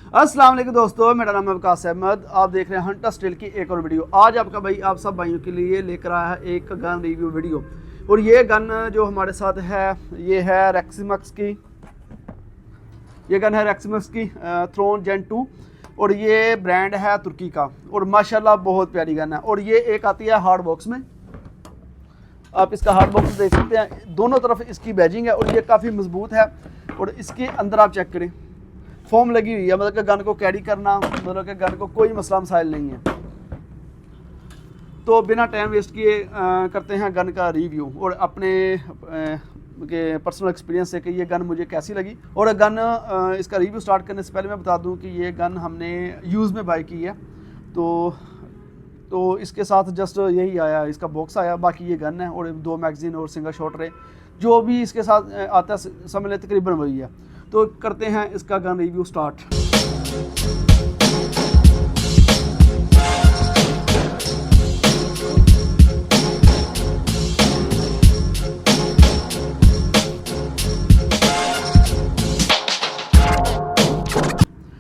अस्सलाम वालेकुम दोस्तों, मेरा नाम है वकास अहमद। आप देख रहे हैं हंटर स्टील की एक और वीडियो। आज आपका भाई आप सब भाइयों के लिए लेकर आया है एक गन रिव्यू वीडियो। और ये गन जो हमारे साथ है ये है रैक्सिमक्स की, ये गन है रैक्सिमक्स की थ्रोन जेन 2 और ये ब्रांड है तुर्की का और माशाल्लाह बहुत प्यारी गन है। और ये एक आती है हार्ड बॉक्स में, आप इसका हार्ड बॉक्स देख सकते हैं, दोनों तरफ इसकी बैजिंग है और ये काफ़ी मजबूत है। और इसके अंदर आप चेक करें, फोम लगी हुई है, मतलब कि गन को कैरी करना, मतलब कि गन को कोई मसला मसाइल नहीं है। तो बिना टाइम वेस्ट किए करते हैं गन का रिव्यू और अपने के पर्सनल एक्सपीरियंस से कि ये गन मुझे कैसी लगी। और गन इसका रिव्यू स्टार्ट करने से पहले मैं बता दूं कि ये गन हमने यूज़ में बाई की है। तो इसके साथ जस्ट यही आया, इसका बॉक्स आया, बाकी ये गन है और 2 मैगज़ीन और सिंगल शॉट रे जो भी इसके साथ आता है समझ लेते तकरीबन वही है। तो करते हैं इसका गन रिव्यू स्टार्ट।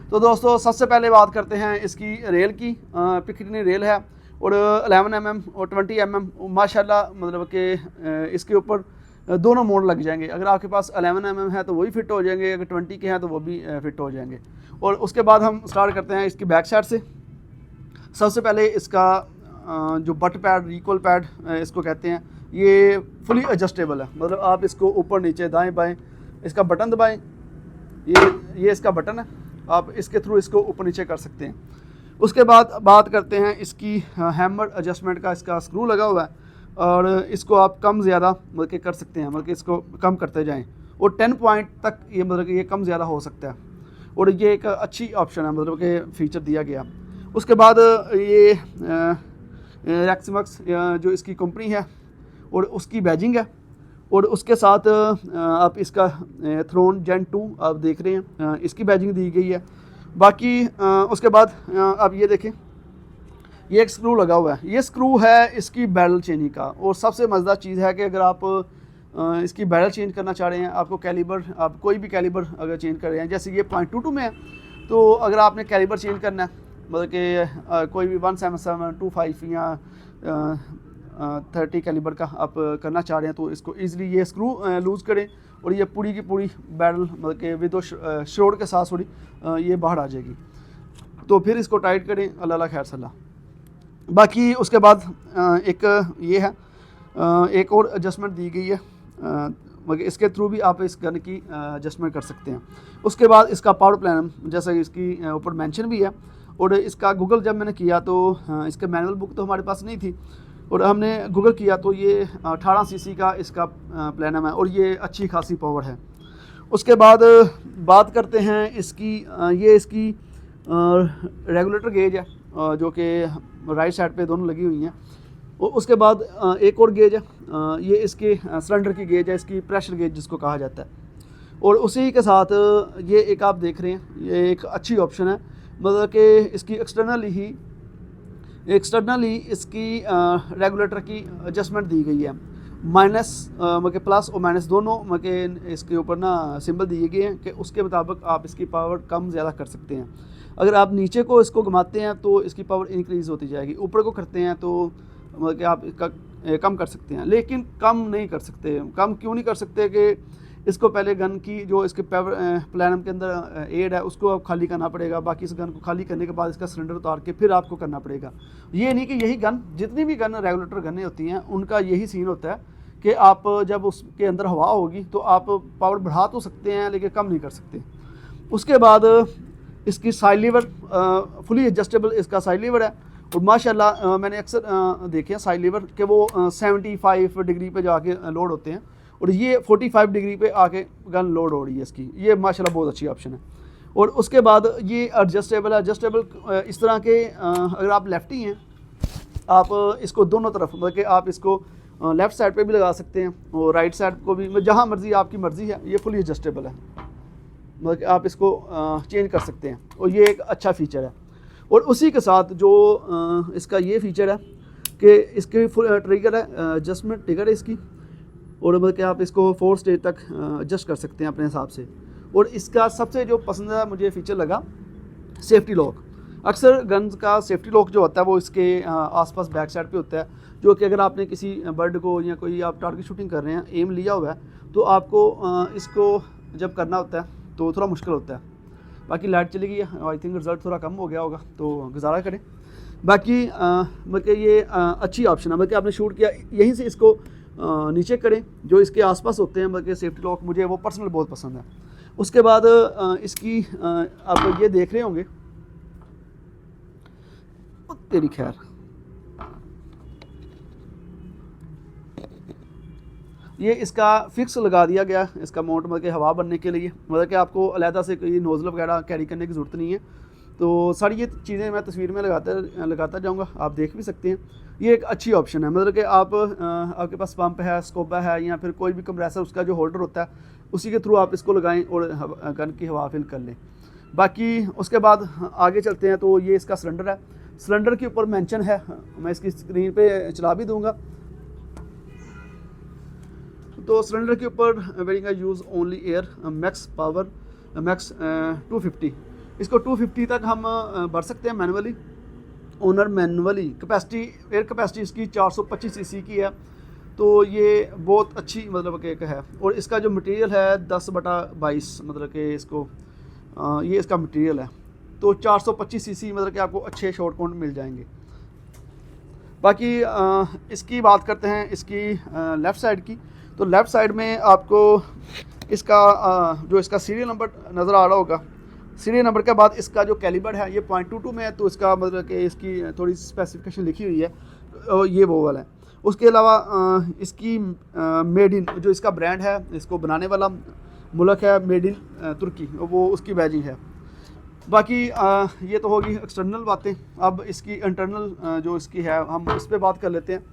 तो दोस्तों सबसे पहले बात करते हैं इसकी रेल की। पिकनी रेल है और 11 mm और 20 mm माशाल्लाह, मतलब कि इसके ऊपर दोनों मोड लग जाएंगे। अगर आपके पास 11 mm है तो वही फिट हो जाएंगे, अगर 20 के हैं तो वो भी फिट हो जाएंगे। और उसके बाद हम स्टार्ट करते हैं इसकी बैक साइड से। सबसे पहले इसका जो बट पैड, रिकॉल पैड इसको कहते हैं, ये फुली एडजस्टेबल है, मतलब आप इसको ऊपर नीचे दाएं बाएं इसका बटन दबाएं, ये इसका बटन है, आप इसके थ्रू इसको ऊपर नीचे कर सकते हैं। उसके बाद बात करते हैं इसकी हैमर एडजस्टमेंट का, इसका स्क्रू लगा हुआ है और इसको आप कम ज़्यादा मतलब कि कर सकते हैं, मतलब कि इसको कम करते जाएं और 10 पॉइंट तक ये मतलब कि ये कम ज़्यादा हो सकता है और ये एक अच्छी ऑप्शन है, मतलब कि फ़ीचर दिया गया। उसके बाद ये रैक्सिमक्स जो इसकी कंपनी है और उसकी बैजिंग है और उसके साथ आप इसका थ्रोन जेन 2 आप देख रहे हैं, इसकी बैजिंग दी गई है। बाकी उसके बाद आप ये देखें, ये एक स्क्रू लगा हुआ है, ये स्क्रू है इसकी बैरल चेंजिंग का। और सबसे मज़ेदार चीज़ है कि अगर आप इसकी बैरल चेंज करना चाह रहे हैं, आपको कैलिबर, आप कोई भी कैलिबर अगर चेंज कर रहे हैं, जैसे ये 0.22 में है, तो अगर आपने कैलिबर चेंज करना है, मतलब कि कोई भी 177, 25 या 30 कैलिबर का आप करना चाह रहे हैं, तो इसको ईज़िली ये स्क्रू लूज़ करें और ये पूरी की पूरी बैरल मतलब कि विद श्रोड के साथ थोड़ी ये बाहर आ जाएगी। तो फिर इसको टाइट करें, अल्लाह खैर सल्ला। बाकी उसके बाद एक ये है, एक और एडजस्टमेंट दी गई है, मगर इसके थ्रू भी आप इस गन की एडजस्टमेंट कर सकते हैं। उसके बाद इसका पावर प्लान, जैसा इसकी ऊपर मेंशन भी है, और इसका गूगल जब मैंने किया तो इसका मैनुअल बुक तो हमारे पास नहीं थी और हमने गूगल किया तो ये 18 सीसी का इसका प्लानम है और ये अच्छी खासी पावर है। उसके बाद बात करते हैं इसकी, ये इसकी रेगुलेटर गेज है जो कि राइट साइड पे दोनों लगी हुई हैं। और उसके बाद एक और गेज है, ये इसके सिलेंडर की गेज है, इसकी प्रेशर गेज जिसको कहा जाता है। और उसी के साथ ये एक आप देख रहे हैं, ये एक अच्छी ऑप्शन है, मतलब कि इसकी एक्सटर्नली इसकी रेगुलेटर की एडजस्टमेंट दी गई है। माइनस मतलब प्लस और माइनस दोनों मतलब इसके ऊपर ना सिंबल दिए गए हैं कि उसके मुताबिक आप इसकी पावर कम ज़्यादा कर सकते हैं। अगर आप नीचे को इसको घुमाते हैं तो इसकी पावर इंक्रीज़ होती जाएगी, ऊपर को करते हैं तो मतलब कि आप इसका कम कर सकते हैं, लेकिन कम नहीं कर सकते। कम क्यों नहीं कर सकते कि इसको पहले गन की जो इसके पावर प्लानम के अंदर एड है उसको आप खाली करना पड़ेगा, बाकी इस गन को खाली करने के बाद इसका सिलेंडर उतार के फिर आपको करना पड़ेगा। ये नहीं कि यही गन, जितनी भी गन रेगुलेटर गनें होती हैं उनका यही सीन होता है कि आप जब उसके अंदर हवा होगी तो आप पावर बढ़ा तो सकते हैं लेकिन कम नहीं कर सकते। उसके बाद इसकी साइड लीवर फुली एडजस्टेबल इसका साइड लीवर है और माशाल्लाह मैंने अक्सर देखे हैं साइड लीवर कि वो 75 डिग्री पे जाके लोड होते हैं और ये 45 डिग्री पे आके गन लोड हो रही है इसकी, ये माशाल्लाह बहुत अच्छी ऑप्शन है। और उसके बाद ये एडजस्टेबल है, एडजस्टेबल इस तरह के अगर आप लेफ्टी हैं आप इसको दोनों तरफ मतलब कि आप इसको लेफ़्ट साइड पे भी लगा सकते हैं और राइट साइड को भी, जहाँ मर्जी आपकी मर्ज़ी है। ये फुली एडजस्टेबल है, मतलब कि आप इसको चेंज कर सकते हैं और ये एक अच्छा फ़ीचर है। और उसी के साथ जो इसका ये फ़ीचर है कि इसके फुल ट्रिगर है, एडजस्टमेंट ट्रिगर है इसकी, और मतलब कि आप इसको 4 स्टेज तक एडजस्ट कर सकते हैं अपने हिसाब से। और इसका सबसे जो पसंदीदा मुझे फ़ीचर लगा सेफ्टी लॉक, अक्सर गन्स का सेफ्टी लॉक जो होता है वो इसके आसपास बैक साइड पे होता है, जो कि अगर आपने किसी बर्ड को या कोई आप टारगेट शूटिंग कर रहे हैं, एम लिया हुआ है, तो आपको इसको जब करना होता है तो थोड़ा मुश्किल होता है। बाकी लाइट चली गई है, आई थिंक रिज़ल्ट थोड़ा कम हो गया होगा, तो गुजारा करें। बाकी बल्कि ये अच्छी ऑप्शन है, बल्कि आपने शूट किया यहीं से इसको नीचे करें, जो इसके आसपास होते हैं, बल्कि सेफ्टी लॉक मुझे वो पर्सनल बहुत पसंद है। उसके बाद इसकी आप ये देख रहे होंगे, तेरी खैर, ये इसका फिक्स लगा दिया गया, इसका माउंट मतलब कि हवा बनने के लिए, मतलब कि आपको अलहदा से कोई नोज़ल वगैरह कैरी करने की ज़रूरत नहीं है। तो सारी ये चीज़ें मैं तस्वीर में लगाता जाऊँगा, आप देख भी सकते हैं। ये एक अच्छी ऑप्शन है, मतलब कि आप आपके पास पंप है, स्कोबा है, या फिर कोई भी कंप्रेसर उसका जो होल्डर होता है उसी के थ्रू आप इसको लगाएं और गन की हवा फिल कर लें। बाकी उसके बाद आगे चलते हैं, तो ये इसका सिलेंडर है। सिलेंडर के ऊपर मेंशन है, मैं इसकी स्क्रीन पे चला भी दूंगा। तो सिलेंडर के ऊपर वेरिंग का use only air max power max 250, इसको 250 तक हम भर सकते हैं manually, owner manually. Capacity, air capacity इसकी 425 सीसी की है, तो ये बहुत अच्छी मतलब कि है। और इसका जो मटेरियल है 10/22, मतलब कि इसको ये इसका मटेरियल है, तो 425 सीसी मतलब कि आपको अच्छे शॉर्ट काउंट मिल जाएंगे। बाकी इसकी बात करते हैं इसकी लेफ़्ट साइड की। तो लेफ़्ट साइड में आपको इसका जो इसका सीरियल नंबर नज़र आ रहा होगा, सीरियल नंबर के बाद इसका जो कैलिबर है ये 0.22 में है, तो इसका मतलब कि इसकी थोड़ी स्पेसिफिकेशन लिखी हुई है, ये वो वाला है। उसके अलावा इसकी मेड इन, जो इसका ब्रांड है, इसको बनाने वाला मुल्क है मेड इन तुर्की, वो उसकी बैजिंग है। बाकी ये तो होगी एक्सटर्नल बातें। अब इसकी इंटरनल जो इसकी है, हम इस पर बात कर लेते हैं।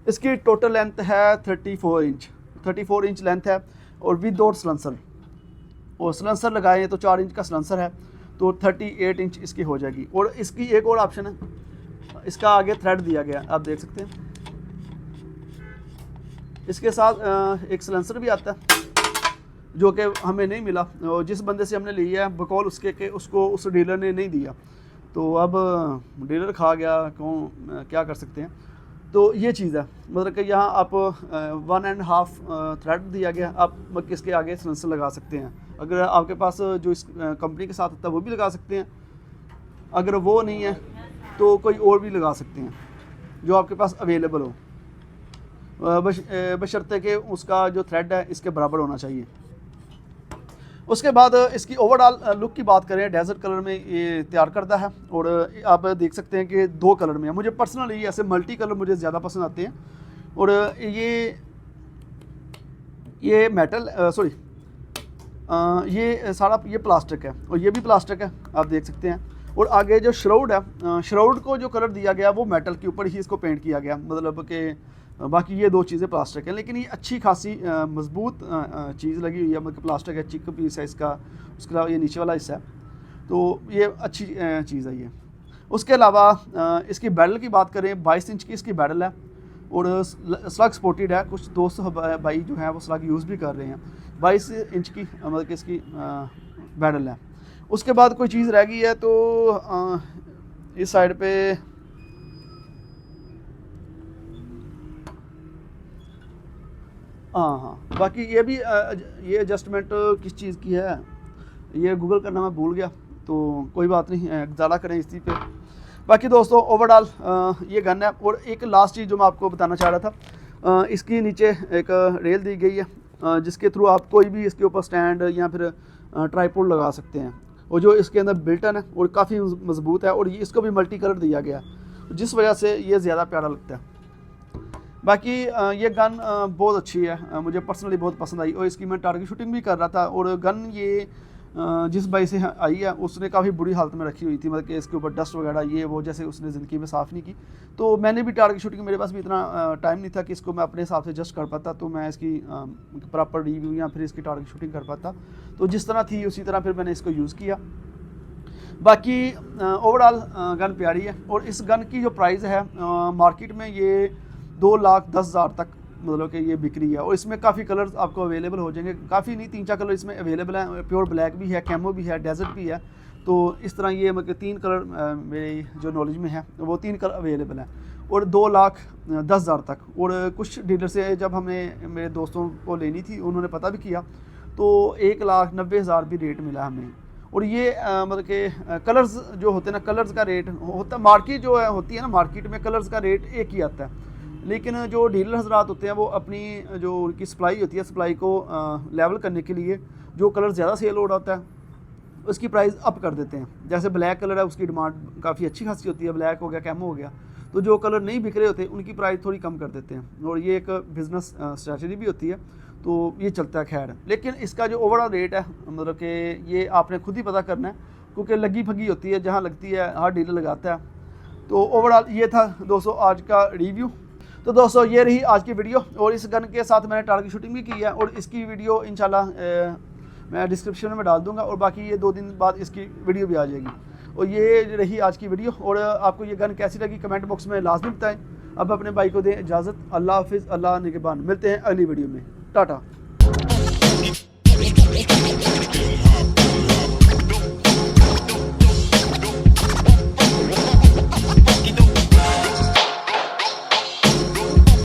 इसकी टोटल लेंथ है 34 इंच लेंथ है, और विदाउट सलेंसर, और सलेंसर लगाए तो 4 इंच का सलेंसर है, तो 38 इंच इसकी हो जाएगी। और इसकी एक और ऑप्शन है, इसका आगे थ्रेड दिया गया, आप देख सकते हैं। इसके साथ एक सलेंसर भी आता है, जो कि हमें नहीं मिला, जिस बंदे से हमने लिया है बकौल उसके कि उसको उस डीलर ने नहीं दिया, तो अब डीलर खा गया, कौन क्या कर सकते हैं। तो ये चीज़ है, मतलब कि यहाँ आप 1.5 थ्रेड दिया गया, आप किसके आगे सलेंसर लगा सकते हैं। अगर आपके पास जो इस कंपनी के साथ होता है वो भी लगा सकते हैं, अगर वो नहीं है तो कोई और भी लगा सकते हैं जो आपके पास अवेलेबल हो, बशर्ते कि उसका जो थ्रेड है इसके बराबर होना चाहिए। उसके बाद इसकी ओवरऑल लुक की बात करें, डेजर्ट कलर में ये तैयार करता है, और आप देख सकते हैं कि 2 कलर में है। मुझे पर्सनली ऐसे मल्टी कलर मुझे ज़्यादा पसंद आते हैं। और ये मेटल ये सारा ये प्लास्टिक है, और ये भी प्लास्टिक है, आप देख सकते हैं। और आगे जो श्राउड है, श्राउड को जो कलर दिया गया वो मेटल के ऊपर ही इसको पेंट किया गया, मतलब कि बाकी ये 2 चीज़ें प्लास्टिक हैं, लेकिन ये अच्छी खासी मजबूत चीज़ लगी हुई है, मतलब प्लास्टिक है, चिक पीस है इसका। उसके अलावा ये नीचे वाला हिस्सा है, तो ये अच्छी चीज़ है ये। उसके अलावा इसकी बैडल की बात करें, 22 इंच की इसकी बैडल है, और स्लग स्पोर्टेड है। कुछ दोस्त भाई जो हैं वो स्लग यूज़ भी कर रहे हैं। 22 इंच की मतलब कि इसकी बैडल है। उसके बाद कोई चीज़ रह गई है तो इस साइड पे हाँ, बाकी ये भी ये एडजस्टमेंट किस चीज़ की है ये गूगल करना मैं भूल गया, तो कोई बात नहीं, ज़्यादा करें इसी पे। बाकी दोस्तों ओवरऑल ये गन है। और एक लास्ट चीज़ जो मैं आपको बताना चाह रहा था, इसकी नीचे एक रेल दी गई है, जिसके थ्रू आप कोई भी इसके ऊपर स्टैंड या फिर ट्राइपॉड लगा सकते हैं, और जो इसके अंदर बिल्टन है और काफ़ी मजबूत है, और ये इसको भी मल्टी कलर दिया गया है, जिस वजह से ये ज़्यादा प्यारा लगता है। बाकी ये गन बहुत अच्छी है, मुझे पर्सनली बहुत पसंद आई, और इसकी मैं टारगेट शूटिंग भी कर रहा था। और गन ये जिस भाई से आई है उसने काफ़ी बुरी हालत में रखी हुई थी, मतलब कि इसके ऊपर डस्ट वगैरह ये वो जैसे उसने ज़िंदगी में साफ़ नहीं की। तो मैंने भी टारगेट शूटिंग, मेरे पास भी इतना टाइम नहीं था कि इसको मैं अपने हिसाब से जस्ट कर पाता, तो मैं इसकी प्रॉपर रिव्यू या फिर इसकी टारगेट शूटिंग कर पाता। तो जिस तरह थी उसी तरह फिर मैंने इसको यूज़ किया। बाकी ओवरऑल गन प्यारी है, और इस गन की जो प्राइस है मार्केट में ये 2,10,000 तक मतलब कि ये बिक्री है। और इसमें काफ़ी कलर्स आपको अवेलेबल हो जाएंगे, काफ़ी नहीं 3-4 कलर इसमें अवेलेबल हैं। प्योर ब्लैक भी है, कैमो भी है, डेजर्ट भी है, तो इस तरह ये मतलब 3 कलर मेरी जो नॉलेज में है वो 3 कलर अवेलेबल हैं और 2,10,000 तक। और कुछ डीलर से जब हमने मेरे दोस्तों को लेनी थी उन्होंने पता भी किया तो 1,90,000 भी रेट मिला हमें। और ये मतलब कि कलर्स जो होते हैं ना, कलर्स का रेट होता है, मार्केट जो है होती है ना, मार्केट में कलर्स का रेट एक ही आता है, लेकिन जो डीलर हजरात होते हैं वो अपनी जो उनकी सप्लाई होती है, सप्लाई को लेवल करने के लिए जो कलर ज़्यादा सेल हो रहा होता है उसकी प्राइस अप कर देते हैं। जैसे ब्लैक कलर है उसकी डिमांड काफ़ी अच्छी खासी होती है, ब्लैक हो गया, कैमो हो गया, तो जो कलर नहीं बिक रहे होते उनकी प्राइस थोड़ी कम कर देते हैं। और ये एक बिज़नेस स्ट्रैटेजी भी होती है, तो ये चलता है। खैर, लेकिन इसका जो ओवरऑल रेट है मतलब कि ये आपने खुद ही पता करना है, क्योंकि लगी फगी होती है, जहाँ लगती है हर डीलर लगाता है। तो ओवरऑल ये था दोस्तों आज का रिव्यू। तो दोस्तों ये रही आज की वीडियो, और इस गन के साथ मैंने टारगेट शूटिंग भी की है और इसकी वीडियो इंशाल्लाह मैं डिस्क्रिप्शन में डाल दूंगा, और बाकी ये 2 दिन बाद इसकी वीडियो भी आ जाएगी। और ये रही आज की वीडियो, और आपको ये गन कैसी लगी कमेंट बॉक्स में लाजमी बताएं। अब अपने भाई को दें इजाज़त। अल्लाह हाफिज़, अल्लाह निगहबान। मिलते हैं अगली वीडियो में। टाटा।